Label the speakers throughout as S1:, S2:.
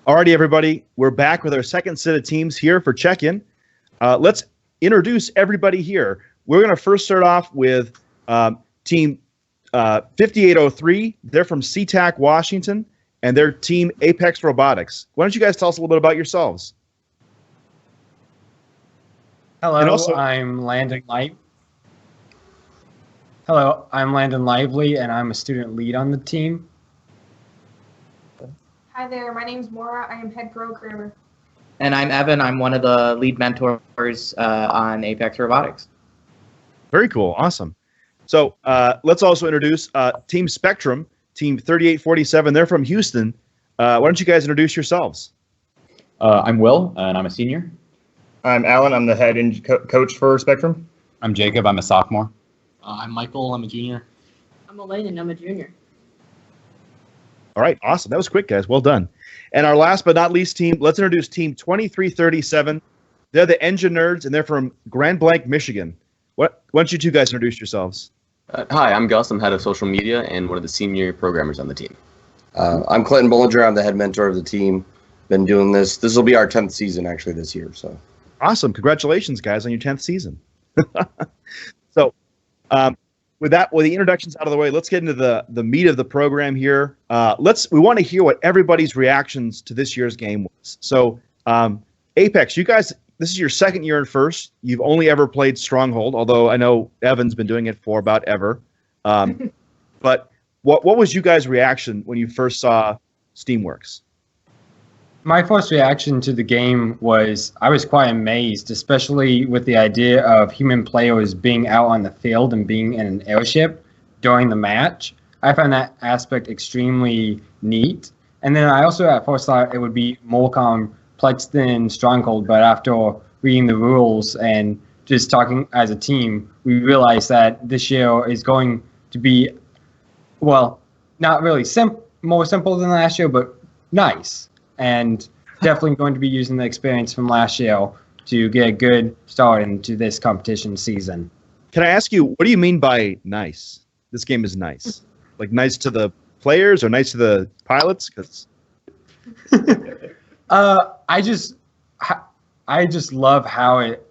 S1: Alrighty, everybody. We're back with our second set of teams here for check-in. Let's introduce everybody here. We're going to first start off with team 5803. They're from SeaTac, Washington, and their team Apex Robotics. Why don't you guys tell us a little bit about yourselves?
S2: Hello, I'm Landon Lively, and I'm a student lead on the team.
S3: Hi there, my name's Maura. I am head programmer.
S4: And I'm Evan. I'm one of the lead mentors on Apex Robotics.
S1: Very cool. Awesome. So let's also introduce Team Spectrum, Team 3847. They're from Houston. Why don't you guys introduce yourselves?
S5: I'm Will, and I'm a senior.
S6: I'm Alan. I'm the head coach for Spectrum.
S5: I'm Jacob. I'm a sophomore.
S7: I'm Michael. I'm a junior.
S8: I'm Elaine, and I'm a junior.
S1: All right, awesome. That was quick, guys. Well done. And our last but not least team, let's introduce Team 2337. They're the Engine Nerds, and they're from Grand Blanc, Michigan. Why don't you two guys introduce yourselves?
S9: Hi, I'm Gus. I'm head of social media and one of the senior programmers on the team.
S10: I'm Clinton Bollinger. I'm the head mentor of the team. Been doing this. This will be our 10th season, actually, this year. So
S1: awesome. Congratulations, guys, on your 10th season. So with the introductions out of the way, let's get into the meat of the program here. We want to hear what everybody's reactions to this year's game was. So Apex, you guys, this is your second year in first. You've only ever played Stronghold, although I know Evan's been doing it for about ever. But what was you guys' reaction when you first saw Steamworks?
S2: My first reaction to the game was I was quite amazed, especially with the idea of human players being out on the field and being in an airship during the match. I found that aspect extremely neat. And then I also at first thought it would be more complex than Stronghold, but after reading the rules and just talking as a team, we realized that this year is going to be, well, not really more simple than last year, but nice. And definitely going to be using the experience from last year to get a good start into this competition season.
S1: Can I ask you, what do you mean by nice? This game is nice. Like nice to the players or nice to the pilots? Because
S2: I just love how it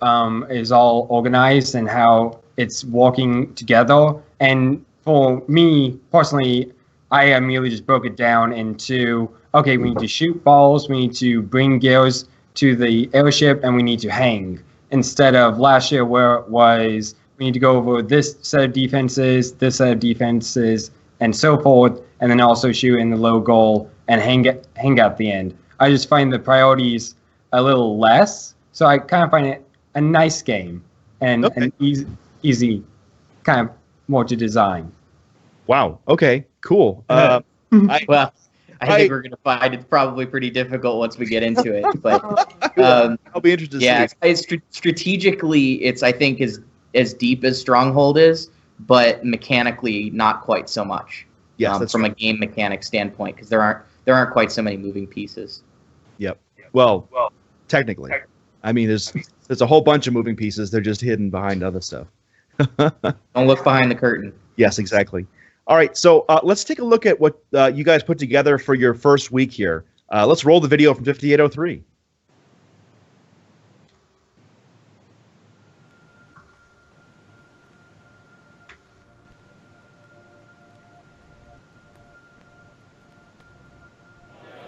S2: is all organized and how it's working together. And for me personally, I immediately just broke it down into, okay, we need to shoot balls, we need to bring gears to the airship, and we need to hang. Instead of last year where it was, we need to go over this set of defenses, and so forth, and then also shoot in the low goal and hang out the end. I just find the priorities a little less, so I kind of find it a nice game and an easy kind of more to design.
S1: Wow. Okay. Cool.
S4: I think we're going to find it's probably pretty difficult once we get into it. But
S1: I'll be interested to see.
S4: Strategically, it's I think as deep as Stronghold is, but mechanically not quite so much.
S1: Yes,
S4: from a game mechanic standpoint, because there aren't quite so many moving pieces.
S1: Yep. Well, technically, I mean, there's a whole bunch of moving pieces. They're just hidden behind other stuff.
S4: Don't look behind the curtain.
S1: Yes, exactly. All right, so let's take a look at what you guys put together for your first week here. Let's roll the video from 5803.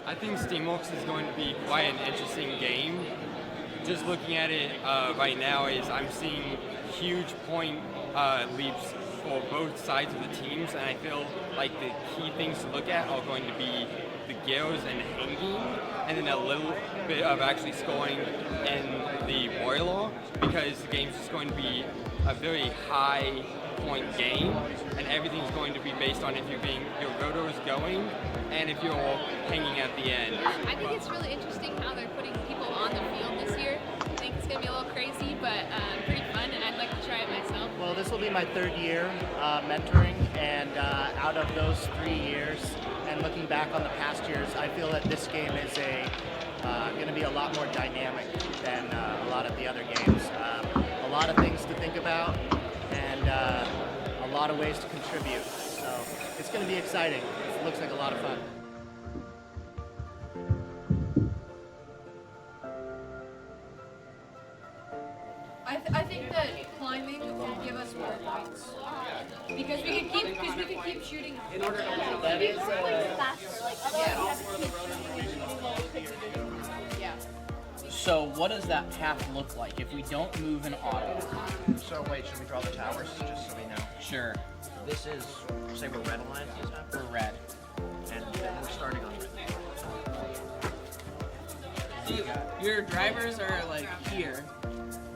S11: I think Steamworks is going to be quite an interesting game. Just looking at it right now, I'm seeing huge point leaps for both sides of the teams, and I feel like the key things to look at are going to be the gears and hanging, and then a little bit of actually scoring in the boiler, because the game's just going to be a very high point game, and everything's going to be based on if your rotor is going and if you're hanging at the end.
S12: I think it's really interesting how they're putting people on the field this year. I think it's going to be a little crazy, but pretty fun, and I'd like to try it myself.
S13: Well, this will be my third year mentoring, and out of those 3 years, and looking back on the past years, I feel that this game is going to be a lot more dynamic than a lot of the other games. A lot of things to think about, and a lot of ways to contribute. So it's going to be exciting. It looks like a lot of fun.
S14: So what does that path look like if we don't move an auto?
S15: So wait, should we draw the towers just so we know?
S14: Sure.
S15: This is, say we're red aligned this time?
S14: We're red.
S15: And then we're starting on red.
S14: Your drivers are like here,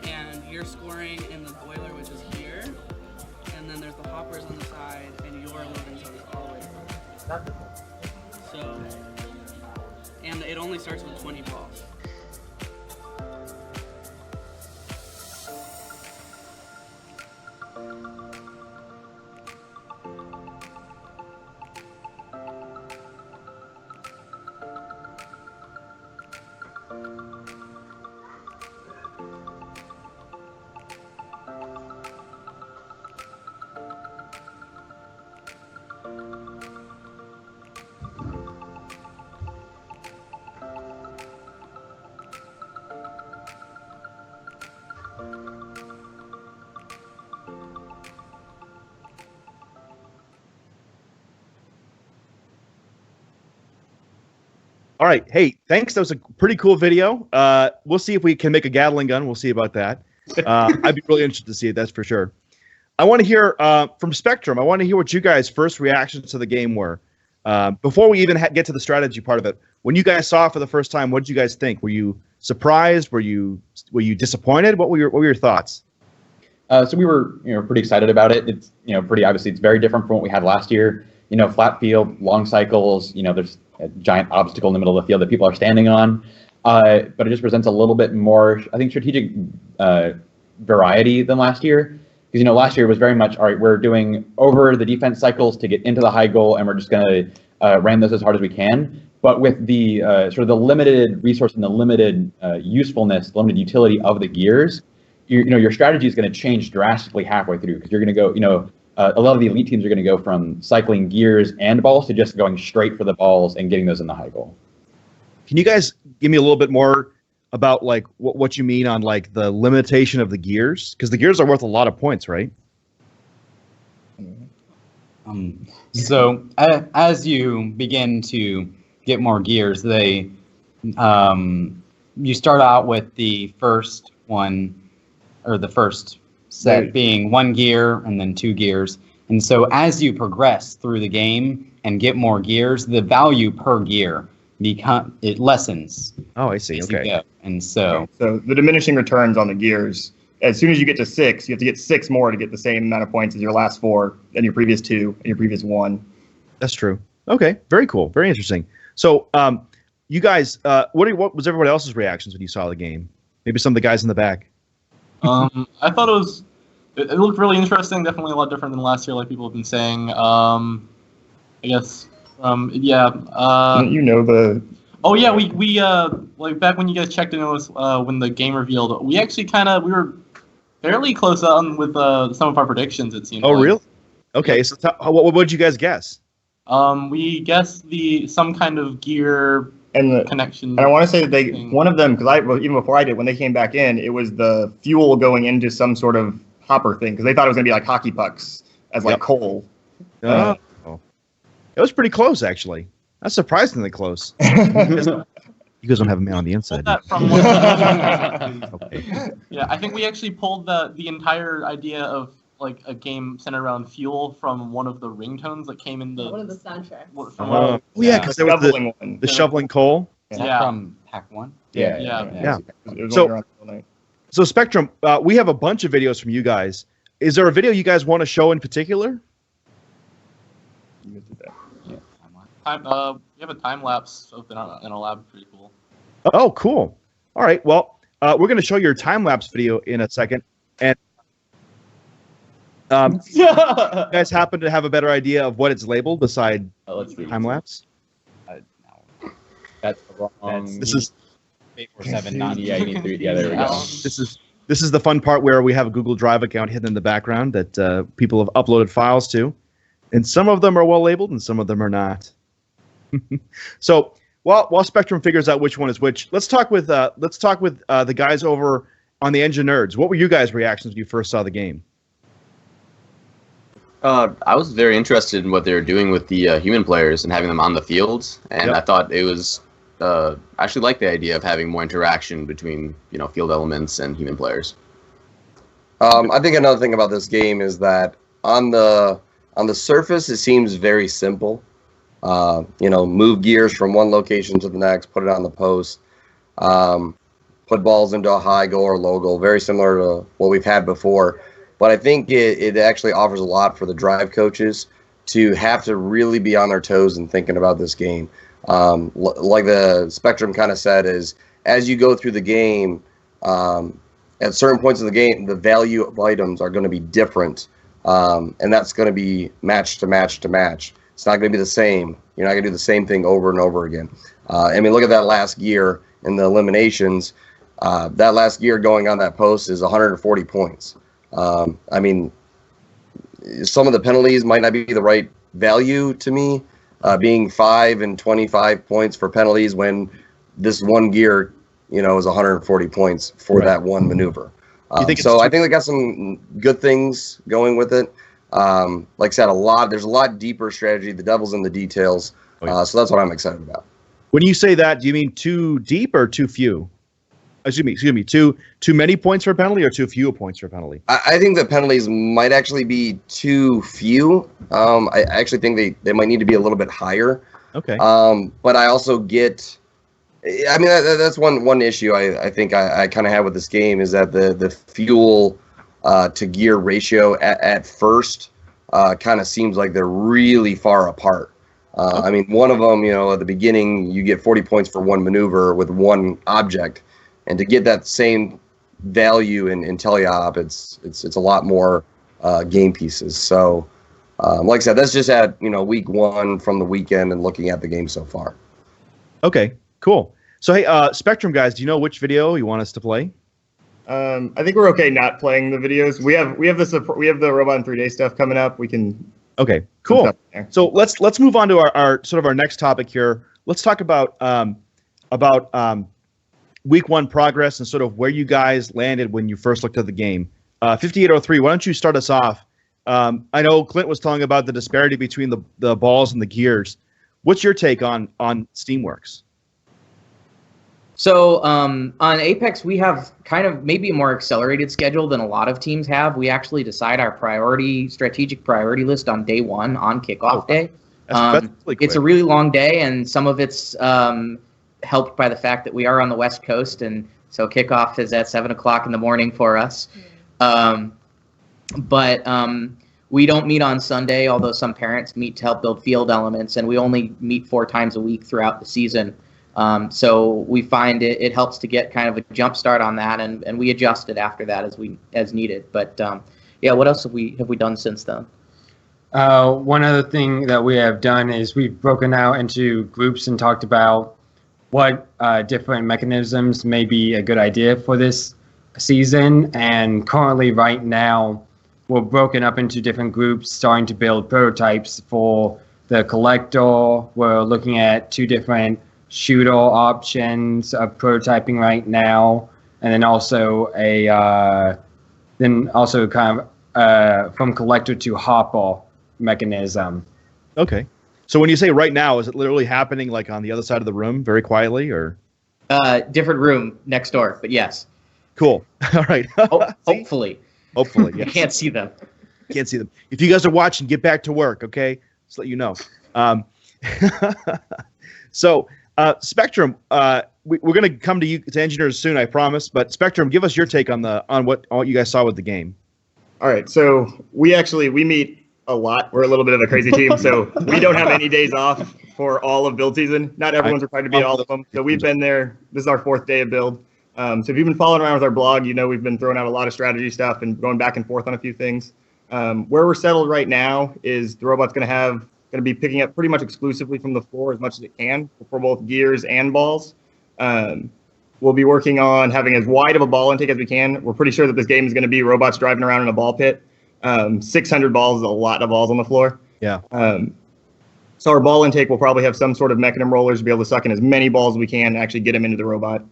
S14: and you're scoring in the boiler, which is here, and then there's the hoppers on the side, and your loading zone is all the way front. So, and it only starts with 20 balls.
S1: All right. Hey, thanks. That was a pretty cool video. We'll see if we can make a Gatling gun. We'll see about that. I'd be really interested to see it. That's for sure. I want to hear from Spectrum. I want to hear what you guys' first reactions to the game were. Before we even get to the strategy part of it, when you guys saw it for the first time, what did you guys think? Were you surprised? Were you disappointed? What were your thoughts?
S5: So we were pretty excited about it. It's pretty obviously it's very different from what we had last year. Flat field, long cycles. There's a giant obstacle in the middle of the field that people are standing on. But it just presents a little bit more, I think, strategic variety than last year. Because last year was very much, all right, we're doing over the defense cycles to get into the high goal, and we're just going to ram those as hard as we can. But with the sort of the limited resource and the limited usefulness, limited utility of the gears, your strategy is going to change drastically halfway through, because you're going to go, a lot of the elite teams are going to go from cycling gears and balls to just going straight for the balls and getting those in the high goal.
S1: Can you guys give me a little bit more about like what you mean on like the limitation of the gears? Because the gears are worth a lot of points, right?
S16: So as you begin to get more gears, you start out with the first one, or the first set being one gear and then 2 gears. And so as you progress through the game and get more gears, the value per gear it lessens.
S1: Oh, I see. Okay.
S16: And so
S6: the diminishing returns on the gears, as soon as you get to 6, you have to get 6 more to get the same amount of points as your last 4 and your previous 2 and your previous 1.
S1: That's true. Okay. Very cool. Very interesting. So you guys, what was everybody else's reactions when you saw the game? Maybe some of the guys in the back.
S7: I thought it looked really interesting. Definitely a lot different than last year, like people have been saying. I guess, yeah. Oh yeah, we like back when you guys checked in with when the game revealed, we actually we were fairly close on with some of our predictions. It seemed.
S1: Oh really? Okay. So what did you guys guess?
S7: We guessed some kind of gear.
S6: And the
S7: connection.
S6: And I want to say that one of them, because even before I did, when they came back in, it was the fuel going into some sort of hopper thing, because they thought it was going to be like hockey pucks as like coal.
S1: It was pretty close, actually. That's surprisingly close. You guys don't have a man on the inside.
S7: Okay. Yeah, I think we actually pulled the entire idea of like a game centered around fuel from one of the ringtones that came in
S8: one of the soundtracks.
S1: Because there was the shoveling coal.
S16: Yeah. From Pack 1.
S1: Yeah. So Spectrum, we have a bunch of videos from you guys. Is there a video you guys want to show in particular?
S7: We have a time lapse up in our lab. Pretty cool.
S1: Oh, cool. All right. Well, we're going to show your time lapse video in a second, and you guys happen to have a better idea of what it's labeled beside time lapse?
S5: That's wrong.
S1: This is
S5: 84790. Yeah, you need 3. Yeah, there we go.
S1: This is the fun part where we have a Google Drive account hidden in the background that people have uploaded files to, and some of them are well labeled and some of them are not. So while Spectrum figures out which one is which, let's talk with the guys over on the Engine Nerds. What were you guys' reactions when you first saw the game?
S9: I was very interested in what they were doing with the human players and having them on the field, and I thought it was actually like the idea of having more interaction between field elements and human players.
S10: I think another thing about this game is that on the surface it seems very simple. Move gears from one location to the next, put it on the post, put balls into a high goal or low goal, very similar to what we've had before. But I think it actually offers a lot for the drive coaches to have to really be on their toes and thinking about this game. Like the Spectrum kind of said, is as you go through the game, at certain points in the game, the value of items are going to be different, and that's going to be match to match to match. It's not going to be the same. You're not going to do the same thing over and over again. Look at that last gear in the eliminations. That last gear going on that post is 140 points. Some of the penalties might not be the right value to me, being 5 and 25 points for penalties when this one gear, is 140 points for that one maneuver. I think they got some good things going with it. Like I said, there's a lot deeper strategy. The devil's in the details. So that's what I'm excited about.
S1: When you say that, do you mean too deep or too few? Excuse me. Too many points for a penalty or too few points for a penalty?
S10: I think the penalties might actually be too few. I actually think they might need to be a little bit higher.
S1: Okay.
S10: But I also get. That's one issue I think I kind of have with this game is that the fuel to gear ratio at first kind of seems like they're really far apart. One of them, at the beginning, you get 40 points for one maneuver with one object. And to get that same value in teleop, it's a lot more game pieces. So, like I said, that's just at week one from the weekend and looking at the game so far.
S1: Okay, cool. So hey, Spectrum guys, do you know which video you want us to play?
S6: I think we're okay not playing the videos. We have the Robot in 3 Days stuff coming up. We can.
S1: Okay, cool. So let's move on to our next topic here. Let's talk about week one progress and sort of where you guys landed when you first looked at the game. 5803, why don't you start us off? I know Clint was telling about the disparity between the balls and the gears. What's your take on Steamworks?
S4: So on Apex, we have kind of maybe a more accelerated schedule than a lot of teams have. We actually decide our strategic priority list on day one, on kickoff day. That's really it's a really long day, and some of it's helped by the fact that we are on the West Coast, and so kickoff is at 7 o'clock in the morning for us. But we don't meet on Sunday, although some parents meet to help build field elements, and we only meet 4 times a week throughout the season. So we find it helps to get kind of a jump start on that, and we adjust it after that as needed. But what else have we done since then?
S2: One other thing that we have done is we've broken out into groups and talked about what different mechanisms may be a good idea for this season. And currently, right now, we're broken up into different groups, starting to build prototypes for the collector. We're looking at 2 different shooter options of prototyping right now, and then also from collector to hopper mechanism.
S1: Okay. So when you say right now, is it literally happening like on the other side of the room, very quietly, or?
S4: Different room next door, but yes.
S1: Cool. All right.
S4: Hopefully.
S1: Hopefully, yes.
S4: You can't see them.
S1: Can't see them. If you guys are watching, get back to work, okay? Just let you know. So, Spectrum, we're going to come to you to engineers soon, I promise. But Spectrum, give us your take on what you guys saw with the game.
S6: All right. So we meet a lot. We're a little bit of a crazy team, so we don't have any days off for all of build season. Not everyone's required to be at all of them. So we've been there. This is our 4th day of build. So if you've been following around with our blog, we've been throwing out a lot of strategy stuff and going back and forth on a few things. Where we're settled right now is the robot's going to be picking up pretty much exclusively from the floor as much as it can for both gears and balls. We'll be working on having as wide of a ball intake as we can. We're pretty sure that this game is going to be robots driving around in a ball pit. 600 balls is a lot of balls on the floor.
S1: Yeah.
S6: So our ball intake will probably have some sort of mechanism rollers to be able to suck in as many balls as we can and actually get them into the robot.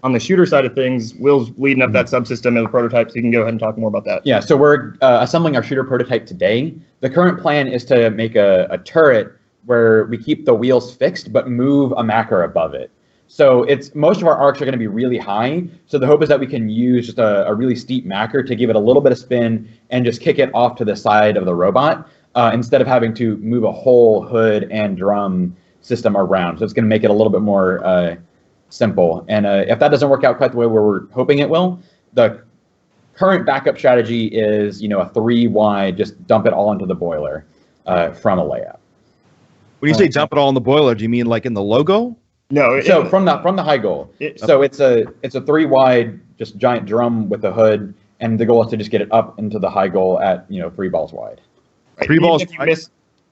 S6: On the shooter side of things, Will's leading up that subsystem of the prototype, so you can go ahead and talk more about that.
S5: Yeah, so we're assembling our shooter prototype today. The current plan is to make a turret where we keep the wheels fixed but move a macker above it. So most of our arcs are going to be really high. So the hope is that we can use just a really steep macker to give it a little bit of spin and just kick it off to the side of the robot instead of having to move a whole hood and drum system around. So it's going to make it a little bit more simple. And if that doesn't work out quite the way we're hoping it will, the current backup strategy is, a 3 wide, just dump it all into the boiler from a layout.
S1: When you say dump it all in the boiler, do you mean like in the logo?
S6: No.
S5: So from the high goal. So it's a 3 wide, just giant drum with a hood, and the goal is to just get it up into the high goal at 3 balls wide.
S6: Right. 3 balls wide.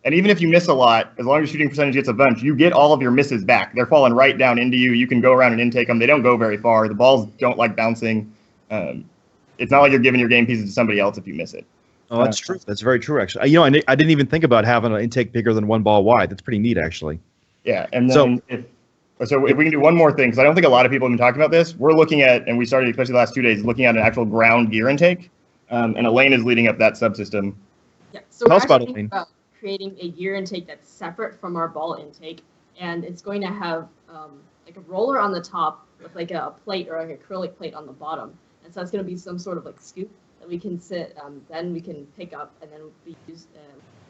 S6: And even if you miss a lot, as long as shooting percentage gets a bunch, you get all of your misses back. They're falling right down into you. You can go around and intake them. They don't go very far. The balls don't like bouncing. It's not like you're giving your game pieces to somebody else if you miss it.
S1: Oh, that's true. That's very true, actually. I didn't even think about having an intake bigger than 1 ball wide. That's pretty neat, actually.
S6: Yeah, and then so if we can do one more thing, because I don't think a lot of people have been talking about this, we're looking at, and we started especially the last 2 days, looking at an actual ground gear intake, and Elaine is leading up that subsystem.
S8: Yeah, so
S1: Tell
S8: we're
S1: us about
S8: actually
S1: Elaine.
S8: about creating a gear intake that's separate from our ball intake, and it's going to have like a roller on the top with like a plate or like an acrylic plate on the bottom, and so it's going to be some sort of like scoop that we can sit, then we can pick up, and then we use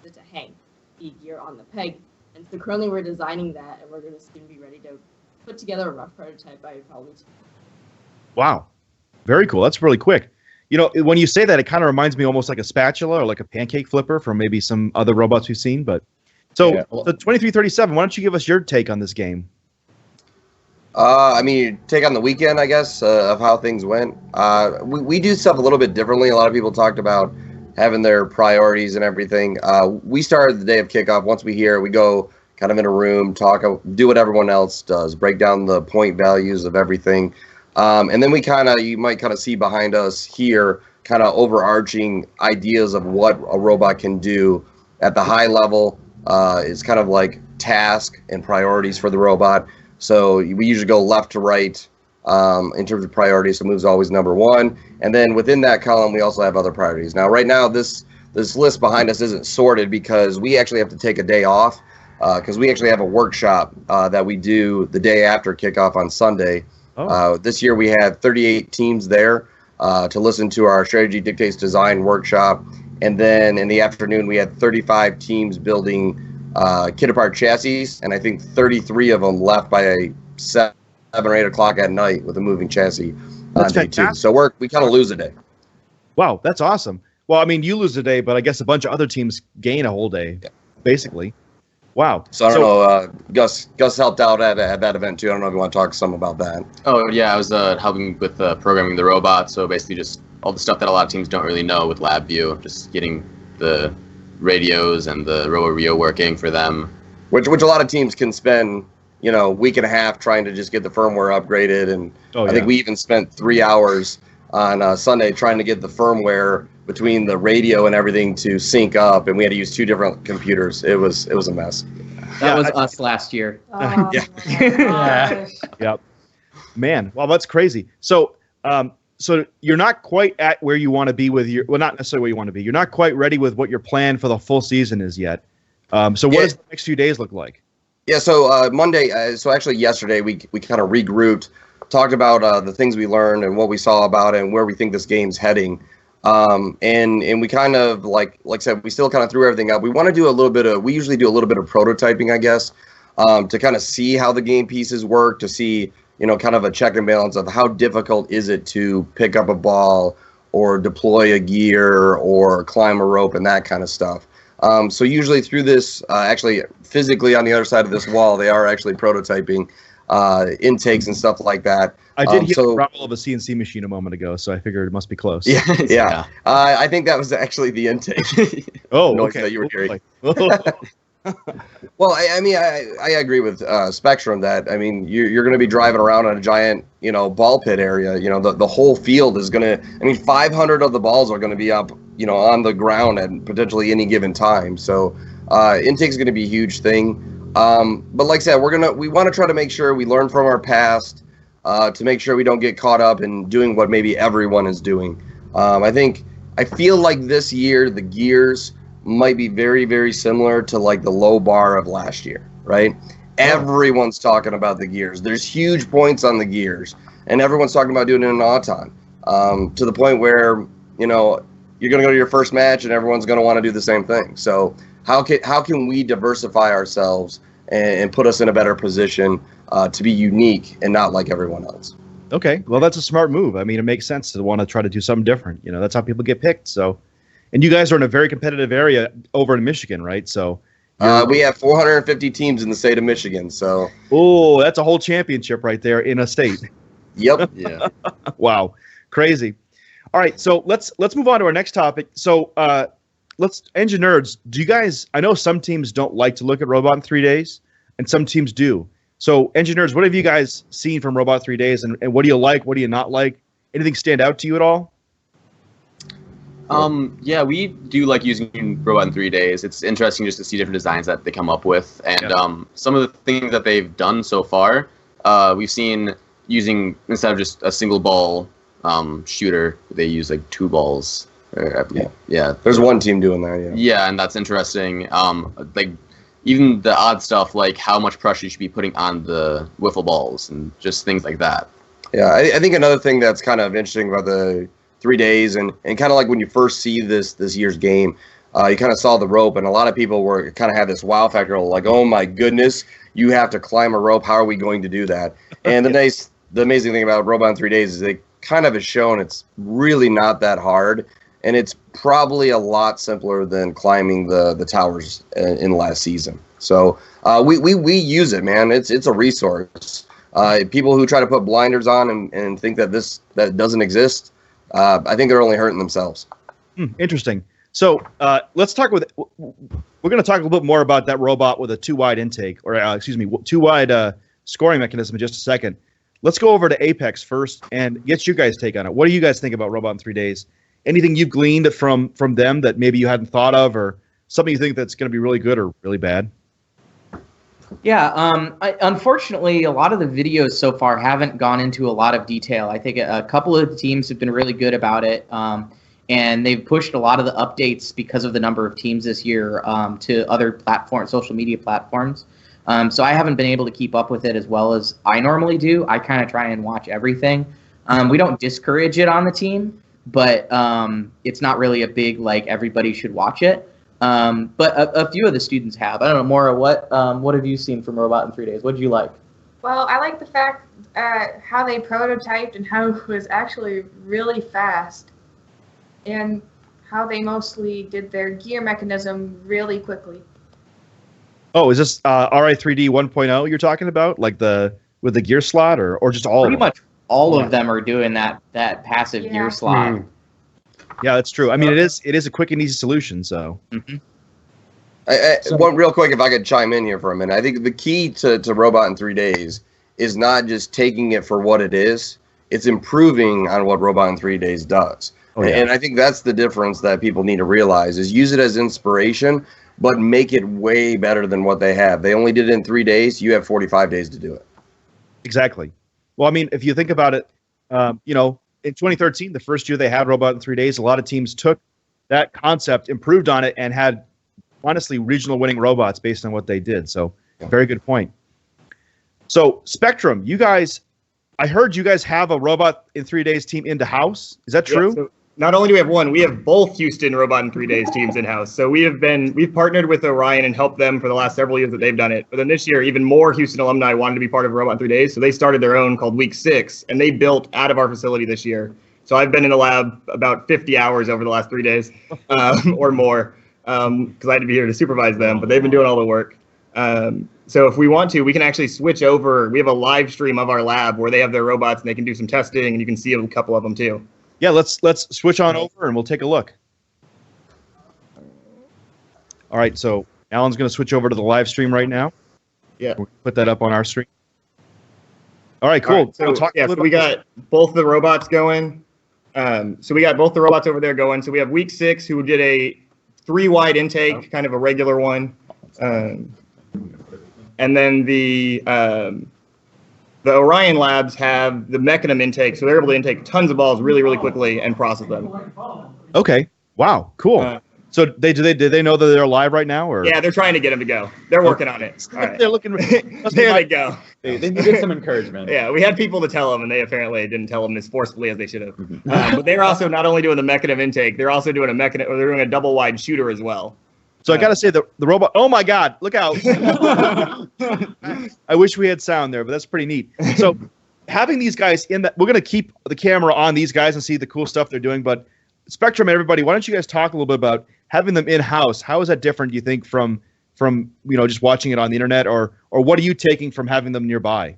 S8: it to hang the gear on the peg. And so currently we're designing that, and we're going to soon be ready to put together a rough prototype by probably.
S1: Wow. Very cool. That's really quick. When you say that, it kind of reminds me almost like a spatula or like a pancake flipper from maybe some other robots we've seen. But so the 2337, why don't you give us your take on this game?
S10: Take on the weekend, I guess, of how things went. We do stuff a little bit differently. A lot of people talked about having their priorities and everything. We started the day of kickoff. Once we hear, we go kind of in a room, talk, do what everyone else does, break down the point values of everything. And then you might kind of see behind us here kind of overarching ideas of what a robot can do at the high level. It's kind of like task and priorities for the robot. So we usually go left to right in terms of priorities. So moves always number 1. And then within that column, we also have other priorities. Now, right now, this list behind us isn't sorted because we actually have to take a day off because we actually have a workshop that we do the day after kickoff on Sunday. This year we had 38 teams there to listen to our Strategy Dictates Design workshop. And then in the afternoon, we had 35 teams building kit apart chassis. And I think 33 of them left by 7 or 8 o'clock at night with a moving chassis.
S1: That's
S10: day 2.
S1: fantastic.
S10: So we kind of lose a day.
S1: Wow, that's awesome. Well, you lose a day, but I guess a bunch of other teams gain a whole day, basically. Wow.
S10: So I don't know, Gus helped out at that event too. I don't know if you want to talk some about that.
S9: Oh, yeah, I was helping with programming the robot, so basically just all the stuff that a lot of teams don't really know with LabVIEW, just getting the radios and the RoboRio working for them.
S10: Which a lot of teams can spend, week and a half trying to just get the firmware upgraded. And I think we even spent 3 hours on Sunday trying to get the firmware between the radio and everything to sync up, and we had to use 2 different computers. It was a mess.
S4: That was us last year.
S1: Yeah. Yep. Man, well, that's crazy. So, so you're not quite at where you want to be with your, not necessarily where you want to be. You're not quite ready with what your plan for the full season is yet. So what does the next few days look like?
S10: Yeah, so Monday, so actually yesterday we kind of regrouped, talked about the things we learned and what we saw about it and where we think this game's heading. And we kind of like I said, we still kind of threw everything up. We want to do we usually do a little bit of prototyping, I guess, to kind of see how the game pieces work, to see, kind of a check and balance of how difficult is it to pick up a ball or deploy a gear or climb a rope and that kind of stuff. So usually through this, actually physically on the other side of this wall, they are actually prototyping intakes and stuff like that.
S1: I did hear the rumble of a CNC machine a moment ago, so I figured it must be close.
S10: Yeah. I think that was actually the intake.
S1: Oh,
S10: noise
S1: okay.
S10: that you were hearing. Well, I agree with Spectrum that, you're going to be driving around on a giant, ball pit area. The whole field is going to, 500 of the balls are going to be up, on the ground at potentially any given time. So intake is going to be a huge thing. But like I said, we want to try to make sure we learn from our past to make sure we don't get caught up in doing what maybe everyone is doing. I feel like this year the gears might be very, very similar to like the low bar of last year, right? Everyone's talking about the gears. There's huge points on the gears, and everyone's talking about doing it in auton, to the point where, you know, you're going to go to your first match and everyone's going to want to do the same thing. So how can we diversify ourselves and put us in a better position to be unique and not like everyone else?
S1: Okay, well, that's a smart move. I mean, it makes sense to want to try to do something different. You know, that's how people get picked. So, and you guys are in a very competitive area over in Michigan, right? So,
S10: we have 450 teams in the state of Michigan. So,
S1: oh, that's a whole championship right there in a state.
S10: Yep.
S9: Yeah.
S1: Wow, crazy. All right, so let's move on to our next topic. So, let's Engine Nerds. Do you guys? I know some teams don't like to look at Robot in 3 days, and some teams do. So, Engine Nerds, what have you guys seen from Robot 3 days, and what do you like? What do you not like? Anything stand out to you at all?
S9: Yeah, we do like using Robot in 3 days. It's interesting just to see different designs that they come up with, and some of the things that they've done so far, we've seen using, instead of just a single ball shooter, they use like 2 balls. Yeah.
S10: There's one team doing that. Yeah.
S9: Yeah, and that's interesting. Like even the odd stuff, like how much pressure you should be putting on the wiffle balls and just things like that.
S10: Yeah, I think another thing that's kind of interesting about the 3 days and kind of like when you first see this year's game, you kind of saw the rope, and a lot of people were kind of had this wow factor, like, oh my goodness, you have to climb a rope. How are we going to do that? And the amazing thing about Robot in 3 days is they kind of has shown it's really not that hard, and it's probably a lot simpler than climbing the towers in last season. So we use it, man. It's a resource. People who try to put blinders on and think that that doesn't exist, I think they're only hurting themselves.
S1: Interesting. So let's talk with. We're going to talk a little bit more about that robot with a 2-wide intake, or 2-wide scoring mechanism in just a second. Let's go over to Apex first and get you guys' take on it. What do you guys think about Robot in 3 days? Anything you've gleaned from them that maybe you hadn't thought of, or something you think that's going to be really good or really bad?
S4: Yeah, unfortunately, a lot of the videos so far haven't gone into a lot of detail. I think a couple of teams have been really good about it, and they've pushed a lot of the updates because of the number of teams this year to other platforms, social media platforms. So I haven't been able to keep up with it as well as I normally do. I kind of try and watch everything. We don't discourage it on the team, but it's not really a big, like, everybody should watch it. But a few of the students have. I don't know, Maura, what have you seen from Robot in 3 days? What did you like?
S3: Well, I like the fact how they prototyped and how it was actually really fast, and how they mostly did their gear mechanism really quickly.
S1: Oh, is this RI3D 1.0 you're talking about, like with the gear slot, or just all?
S4: Pretty much all of them are doing that passive gear slot.
S1: Yeah, that's true. I mean, it is a quick and easy solution. So,
S10: one real quick, if I could chime in here for a minute, I think the key to Robot in 3 days is not just taking it for what it is; it's improving on what Robot in 3 days does. Oh, yeah. And I think that's the difference that people need to realize: is use it as inspiration, but make it way better than what they have. They only did it in 3 days. You have 45 days to do it.
S1: Exactly. Well, I mean, if you think about it, in 2013, the first year they had Robot in 3 days, a lot of teams took that concept, improved on it, and had, honestly, regional winning robots based on what they did. So, very good point. So, Spectrum, you guys, I heard you guys have a Robot in 3 days team in-house. Is that true?
S6: Yeah, so not only do we have one, we have both Houston Robot in 3 days teams in-house. So we've partnered with Orion and helped them for the last several years that they've done it. But then this year, even more Houston alumni wanted to be part of Robot in 3 days. So they started their own called Week 6, and they built out of our facility this year. So I've been in the lab about 50 hours over the last 3 days or more, because I had to be here to supervise them, but they've been doing all the work. So if we want to, we can actually switch over. We have a live stream of our lab where they have their robots and they can do some testing, and you can see a couple of them too.
S1: Yeah, let's switch on over and we'll take a look. All right, so Alan's going to switch over to the live stream right now.
S6: Yeah.
S1: We'll put that up on our screen. All right, cool.
S6: All right, so we got both the robots going. So we got both the robots over there going. So we have Week 6, who did a 3-wide intake, kind of a regular one. And then the Orion labs have the Mechanism intake, so they're able to intake tons of balls really, really quickly and process them.
S1: Okay. Wow. Cool. So did they know that they're live right now, or?
S6: Yeah, they're trying to get them to go. They're working on it. All right.
S1: They're looking.
S6: There they go.
S5: They needed some encouragement.
S6: Yeah, we had people to tell them, and they apparently didn't tell them as forcefully as they should have. But they're also not only doing the mechanism intake, they're also doing they're doing a double wide shooter as well.
S1: So I got to say the robot. Oh my God! Look out! I wish we had sound there, but that's pretty neat. So having these guys in that, we're going to keep the camera on these guys and see the cool stuff they're doing. But Spectrum, everybody, why don't you guys talk a little bit about having them in house? How is that different? Do you think from just watching it on the internet, or what are you taking from having them nearby?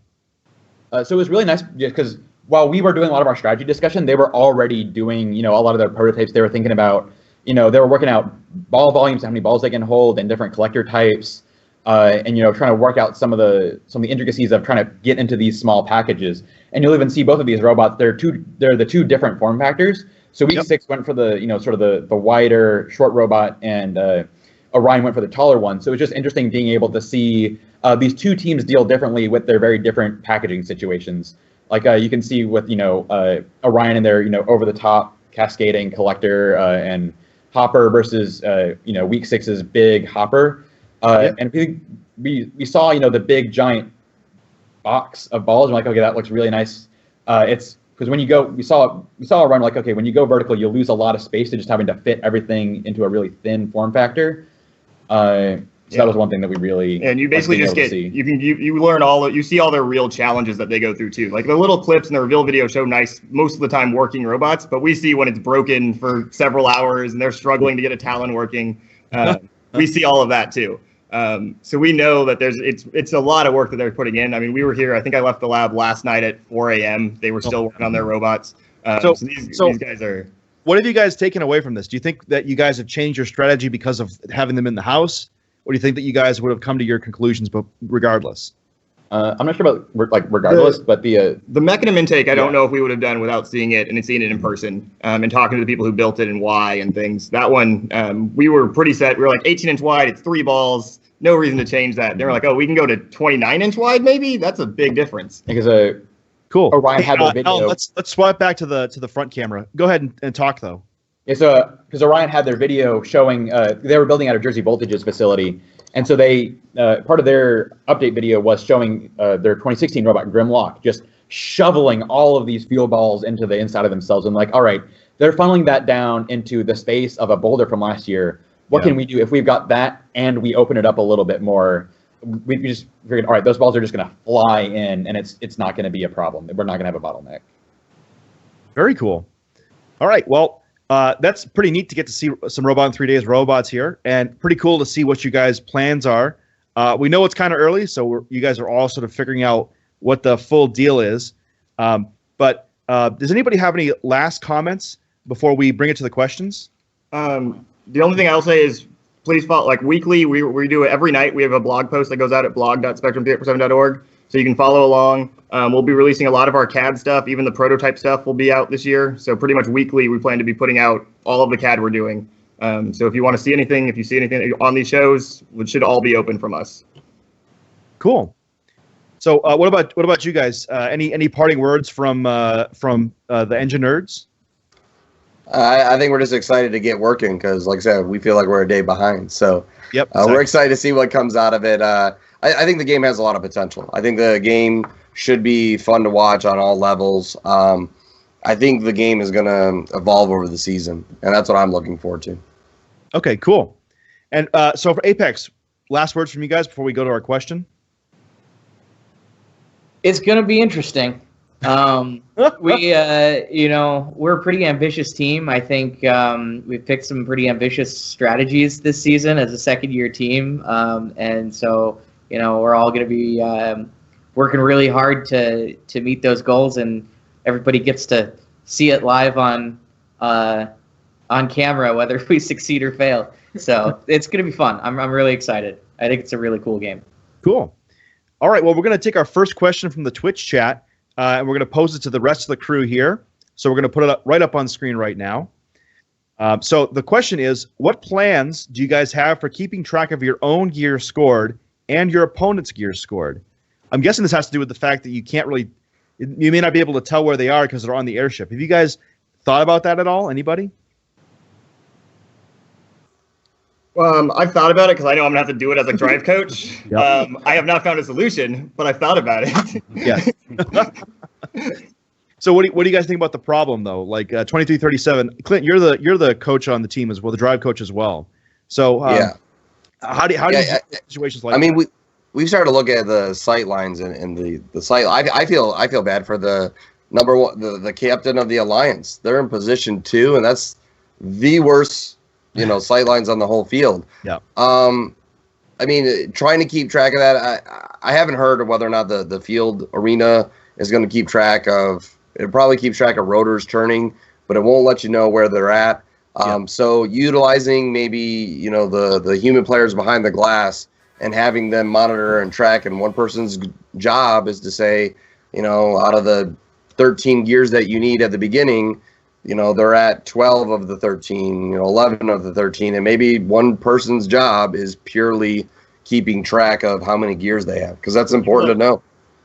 S5: So it was really nice because while we were doing a lot of our strategy discussion, they were already doing a lot of their prototypes. They were thinking about they were working out ball volumes, how many balls they can hold, and different collector types, and trying to work out some of the intricacies of trying to get into these small packages. And you'll even see both of these robots. They're the two different form factors. So week 6 went for the sort of the wider short robot, and Orion went for the taller one. So it's just interesting being able to see these two teams deal differently with their very different packaging situations. Like you can see with Orion in their over the top cascading collector and hopper versus week 6's big hopper, and we saw the big giant box of balls. We're like, okay, that looks really nice. It's because when you go, we saw a run like, okay, when you go vertical, you'll lose a lot of space to just having to fit everything into a really thin form factor. So that was one thing that we really
S6: and you basically just get you learn you see all their real challenges that they go through too. Like the little clips in the reveal video show nice most of the time working robots, but we see when it's broken for several hours and they're struggling to get a Talon working. We see all of that too. So we know that it's a lot of work that they're putting in. I mean, we were here. I think I left the lab last night at 4 a.m. They were still working on their robots. So these guys are.
S1: What have you guys taken away from this? Do you think that you guys have changed your strategy because of having them in the house? Or do you think that you guys would have come to your conclusions, but regardless?
S5: I'm not sure about regardless, but the
S6: mechanism intake, I don't know if we would have done without seeing it and seeing it in person and talking to the people who built it and why and things. That one, we were pretty set. We were like 18-inch wide. It's 3 balls. No reason to change that. They were like, oh, we can go to 29-inch wide, maybe. That's a big difference.
S5: Because
S1: cool.
S5: Orion had the video.
S1: Ellen, let's swap back to the front camera. Go ahead and talk though.
S5: Yeah, so because Orion had their video showing they were building out a Jersey Voltage's facility, and so they part of their update video was showing their 2016 robot Grimlock just shoveling all of these fuel balls into the inside of themselves. And like, all right, they're funneling that down into the space of a boulder from last year. What can we do if we've got that and we open it up a little bit more? We just figured, all right, those balls are just going to fly in, and it's not going to be a problem. We're not going to have a bottleneck.
S1: Very cool. All right, well. That's pretty neat to get to see some Robot in 3 Days robots here, and pretty cool to see what you guys' plans are. We know it's kind of early, so you guys are all sort of figuring out what the full deal is. But does anybody have any last comments before we bring it to the questions?
S6: The only thing I'll say is please follow, like weekly, we do it every night. We have a blog post that goes out at blog.spectrum387.org, so you can follow along. We'll be releasing a lot of our CAD stuff. Even the prototype stuff will be out this year. So pretty much weekly, we plan to be putting out all of the CAD we're doing. So if you want to see anything, if you see anything on these shows, it should all be open from us.
S1: Cool. So what about you guys? Any parting words from the Engine Nerds?
S10: I think we're just excited to get working because, like I said, we feel like we're a day behind. So
S1: exactly.
S10: We're excited to see what comes out of it. I think the game has a lot of potential. I think the game should be fun to watch on all levels. I think the game is going to evolve over the season, and that's what I'm looking forward to.
S1: Okay, cool. And so for Apex, last words from you guys before we go to our question?
S4: It's going to be interesting. We're a pretty ambitious team. I think we've picked some pretty ambitious strategies this season as a second-year team. And so, we're all going to be working really hard to meet those goals, and everybody gets to see it live on camera, whether we succeed or fail. So it's going to be fun. I'm really excited. I think it's a really cool game.
S1: Cool. All right. Well, we're going to take our first question from the Twitch chat, and we're going to pose it to the rest of the crew here. So we're going to put it right up on screen right now. So the question is, what plans do you guys have for keeping track of your own gear scored and your opponent's gear scored? I'm guessing this has to do with the fact that you may not be able to tell where they are because they're on the airship. Have you guys thought about that at all? Anybody?
S6: I've thought about it because I know I'm gonna have to do it as a drive coach.
S1: Yep.
S6: I have not found a solution, but I've thought about it.
S1: Yes. So what do you guys think about the problem though? Like 2337, Clint, you're the coach on the team as well, the drive coach as well. So how do you see situations like?
S10: I mean, we've started to look at the sight lines and the sight. I feel bad for the number one, the captain of the alliance. They're in position 2, and that's the worst, sight lines on the whole field.
S1: Yeah.
S10: I mean, trying to keep track of that. I haven't heard of whether or not the field arena is going to keep track of. It probably keeps track of rotors turning, but it won't let you know where they're at. So utilizing maybe the human players behind the glass and having them monitor and track, and one person's job is to say, out of the 13 gears that you need at the beginning, they're at 12 of the 13, 11 of the 13, and maybe one person's job is purely keeping track of how many gears they have, because that's important to know.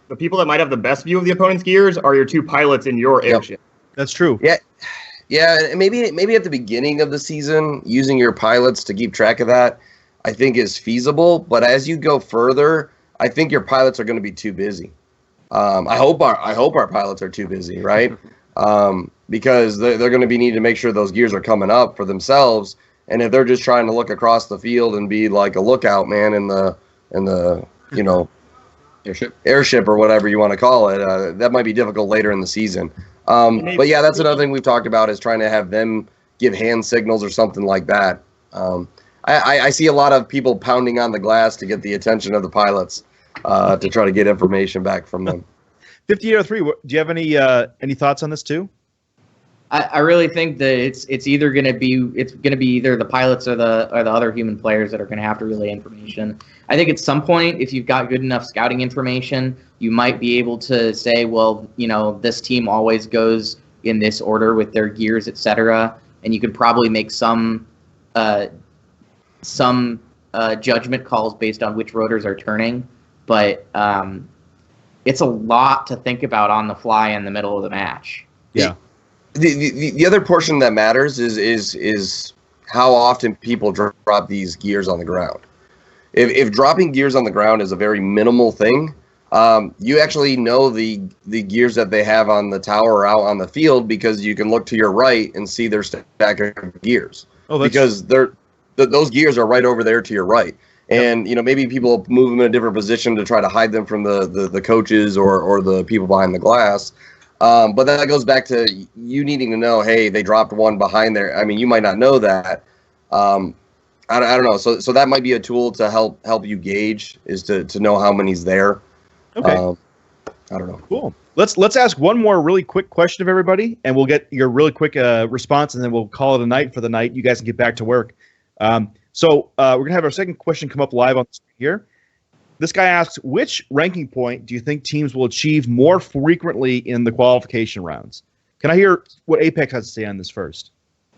S6: The people that might have the best view of the opponent's gears are your 2 pilots in your airship.
S1: That's true.
S10: Yeah, and maybe at the beginning of the season, using your pilots to keep track of that, I think is feasible. But as you go further, I think your pilots are going to be too busy. I hope our pilots are too busy, right? Because they're going to be needing to make sure those gears are coming up for themselves. And if they're just trying to look across the field and be like a lookout man in the airship or whatever you want to call it, that might be difficult later in the season. But yeah, that's another thing we've talked about, is trying to have them give hand signals or something like that. I see a lot of people pounding on the glass to get the attention of the pilots to try to get information back from them.
S1: 5803, do you have any thoughts on this too?
S4: I really think that it's either going to be either the pilots or the other human players that are going to have to relay information. I think at some point, if you've got good enough scouting information, you might be able to say, well, this team always goes in this order with their gears, etc. And you could probably make some judgment calls based on which rotors are turning. But it's a lot to think about on the fly in the middle of the match.
S1: Yeah.
S10: The other portion that matters is how often people drop these gears on the ground. If dropping gears on the ground is a very minimal thing, you actually know the gears that they have on the tower or out on the field, because you can look to your right and see their stack of gears. Because those gears are right over there to your right. And maybe people move them in a different position to try to hide them from the coaches or the people behind the glass. But that goes back to you needing to know, hey, they dropped one behind there. I mean, you might not know that. I don't know. So that might be a tool to help you gauge, is to know how many's there.
S1: Okay.
S10: I don't know.
S1: Cool. Let's ask one more really quick question of everybody, and we'll get your really quick response, and then we'll call it a night for the night. You guys can get back to work. So we're going to have our second question come up live on the screen here. This guy asks, which ranking point do you think teams will achieve more frequently in the qualification rounds? Can I hear what Apex has to say on this first?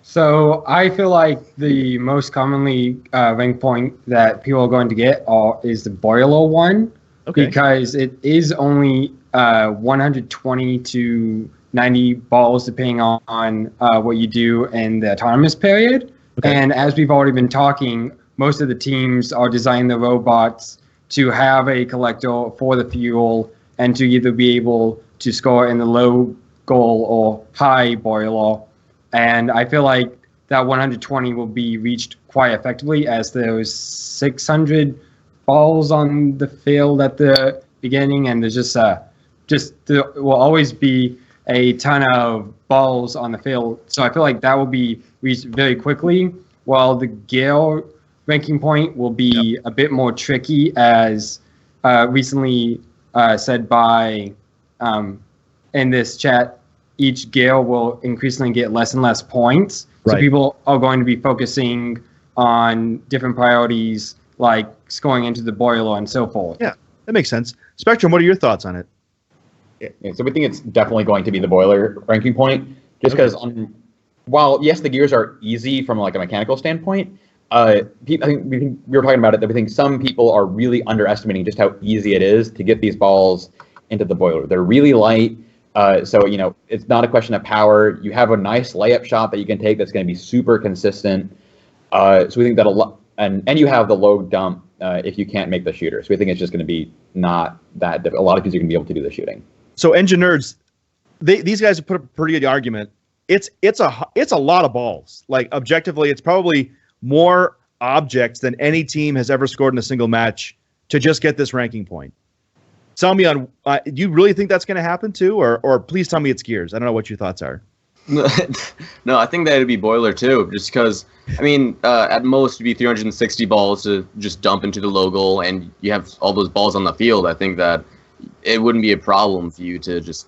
S2: So I feel like the most commonly ranked point that people are going to get is the boiler one, because it is only 120 to 90 balls depending on what you do in the autonomous period. And as we've already been talking, most of the teams are designing the robots to have a collector for the fuel and to either be able to score in the low goal or high boiler. And I feel like that 120 will be reached quite effectively, as there's 600 balls on the field at the beginning, and there's there will always be a ton of balls on the field. So I feel like that will be reached very quickly, while the gear ranking point will be a bit more tricky, as recently said by in this chat, each gear will increasingly get less and less points. So people are going to be focusing on different priorities, like scoring into the boiler and so forth.
S1: Yeah, that makes sense. Spectrum, what are your thoughts on it?
S5: Yeah, so we think it's definitely going to be the boiler ranking point, just because while yes, the gears are easy from like a mechanical standpoint, I think we were talking about it, that we think some people are really underestimating just how easy it is to get these balls into the boiler. They're really light. So, it's not a question of power. You have a nice layup shot that you can take that's going to be super consistent. So we think that and you have the low dump if you can't make the shooter. So we think it's just going to be not that difficult. A lot of people are going to be able to do the shooting.
S1: So Engine Nerds, these guys have put up a pretty good argument. It's a lot of balls. Like objectively, it's probably more objects than any team has ever scored in a single match to just get this ranking point. Tell me do you really think that's going to happen too, or please tell me it's Gears. I don't know what your thoughts are.
S9: No, I think that it'd be Boiler too, just because, I mean, at most it'd be 360 balls to just dump into the logo, and you have all those balls on the field. I think that it wouldn't be a problem for you to just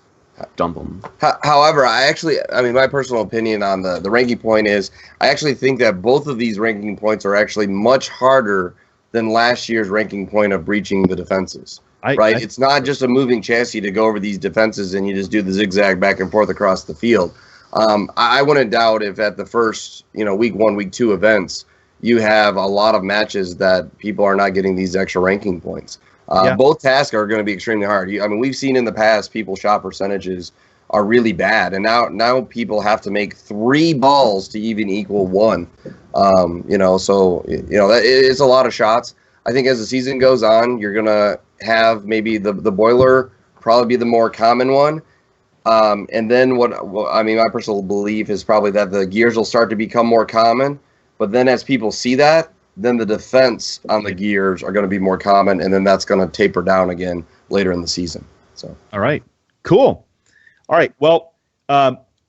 S9: dump them.
S10: However, my personal opinion on the ranking point is I actually think that both of these ranking points are actually much harder than last year's ranking point of breaching the defenses. It's not just a moving chassis to go over these defenses and you just do the zigzag back and forth across the field. I wouldn't doubt if at the first, week 1, week 2 events, you have a lot of matches that people are not getting these extra ranking points. Both tasks are going to be extremely hard. We've seen in the past people shot percentages are really bad, and now people have to make 3 balls to even equal 1. It's a lot of shots. I think as the season goes on, you're going to have maybe the Boiler probably be the more common one. And then my personal belief is probably that the Gears will start to become more common. But then as people see that, then the defense on the Gears are going to be more common, and then that's going to taper down again later in the season. So.
S1: All right. Cool. All right. Well,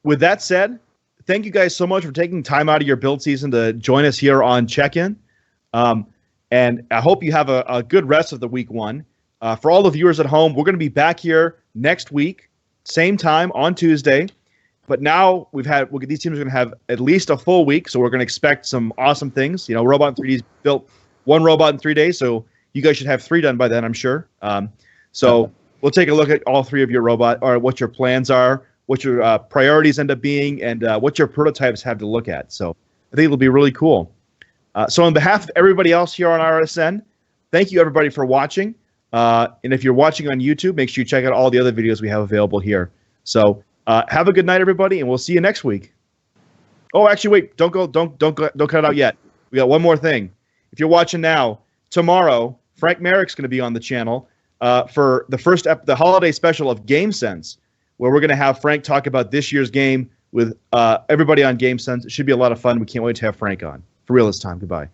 S1: with that said, thank you guys so much for taking time out of your build season to join us here on Check-In. And I hope you have a good rest of the week 1. For all the viewers at home, we're going to be back here next week, same time on Tuesday. But now these teams are going to have at least a full week, so we're going to expect some awesome things. Robot in 3D's built 1 robot in 3 days, so you guys should have 3 done by then, I'm sure. So we'll take a look at all 3 of your robot, or what your plans are, what your priorities end up being, and what your prototypes have to look at. So I think it'll be really cool. So on behalf of everybody else here on RSN, thank you everybody for watching. And if you're watching on YouTube, make sure you check out all the other videos we have available here. So have a good night, everybody, and we'll see you next week. Oh, actually, wait! Don't cut it out yet. We got one more thing. If you're watching now, tomorrow Frank Merrick's going to be on the channel for the holiday special of Game Sense, where we're going to have Frank talk about this year's game with everybody on Game Sense. It should be a lot of fun. We can't wait to have Frank on. For real this time. Goodbye.